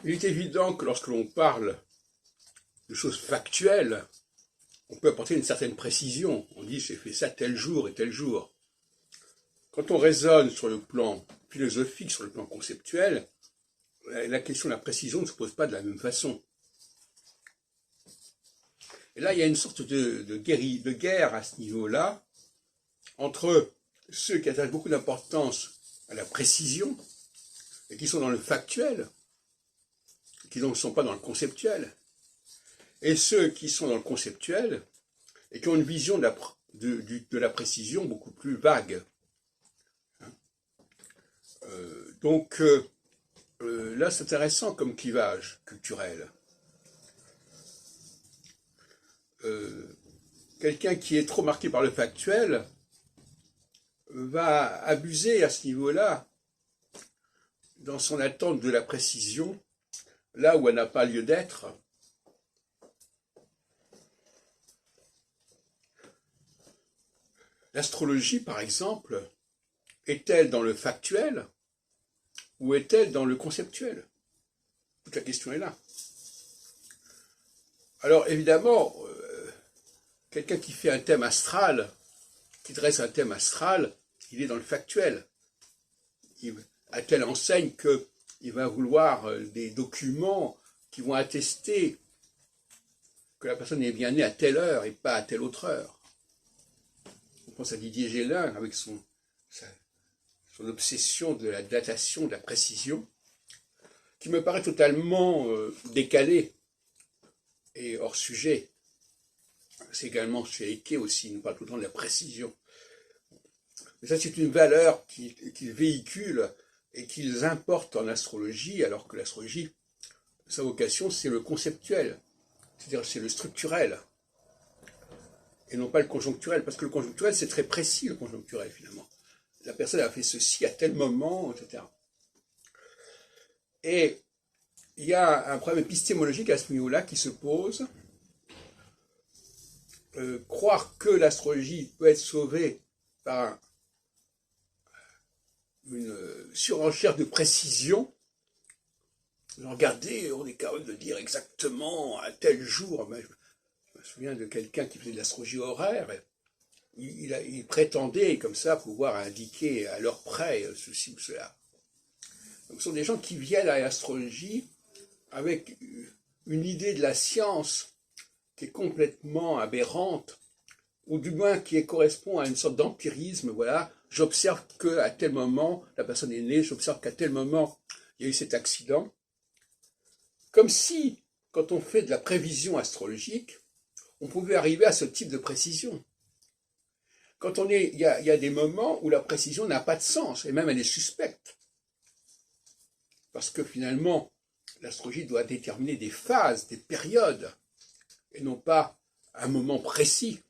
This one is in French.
Il est évident que lorsque l'on parle de choses factuelles, on peut apporter une certaine précision. On dit j'ai fait ça tel jour et tel jour. Quand on raisonne sur le plan philosophique, sur le plan conceptuel, la question de la précision ne se pose pas de la même façon. Et là, il y a une sorte de guerre à ce niveau-là entre ceux qui attachent beaucoup d'importance à la précision et qui sont dans le factuel, qui donc ne sont pas dans le conceptuel, et ceux qui sont dans le conceptuel et qui ont une vision de la précision beaucoup plus vague. Donc là, c'est intéressant comme clivage culturel. Quelqu'un qui est trop marqué par le factuel va abuser à ce niveau-là dans son attente de la précision, là où elle n'a pas lieu d'être. L'astrologie, par exemple, est-elle dans le factuel ou est-elle dans le conceptuel? Toute la question est là. Alors évidemment, quelqu'un qui fait un thème astral, qui dresse un thème astral, il est dans le factuel. À telle enseigne qu'il va vouloir des documents qui vont attester que la personne est bien née à telle heure et pas à telle autre heure. On pense à Didier Gélin avec son obsession de la datation, de la précision, qui me paraît totalement décalée et hors sujet. C'est également chez Eke aussi, il nous parle tout le temps de la précision. Mais ça, c'est une valeur qu'ils véhiculent et qu'ils importent en astrologie, alors que l'astrologie, sa vocation, c'est le conceptuel, c'est-à-dire c'est le structurel, et non pas le conjoncturel, parce que le conjoncturel, c'est très précis, le conjoncturel, finalement. La personne a fait ceci à tel moment, etc. Et il y a un problème épistémologique à ce niveau-là qui se pose. Croire que l'astrologie peut être sauvée par une surenchère de précision. Regardez, on est capable de dire exactement à tel jour. Je me souviens de quelqu'un qui faisait de l'astrologie horaire. Il prétendait comme ça pouvoir indiquer à l'heure près ceci ou cela. Donc, ce sont des gens qui viennent à l'astrologie avec une idée de la science qui est complètement aberrante, ou du moins qui correspond à une sorte d'empirisme. Voilà, j'observe qu'à tel moment, la personne est née, j'observe qu'à tel moment, il y a eu cet accident. Comme si, quand on fait de la prévision astrologique, on pouvait arriver à ce type de précision. Quand il y a des moments où la précision n'a pas de sens, et même elle est suspecte. Parce que finalement, l'astrologie doit déterminer des phases, des périodes, et non pas un moment précis.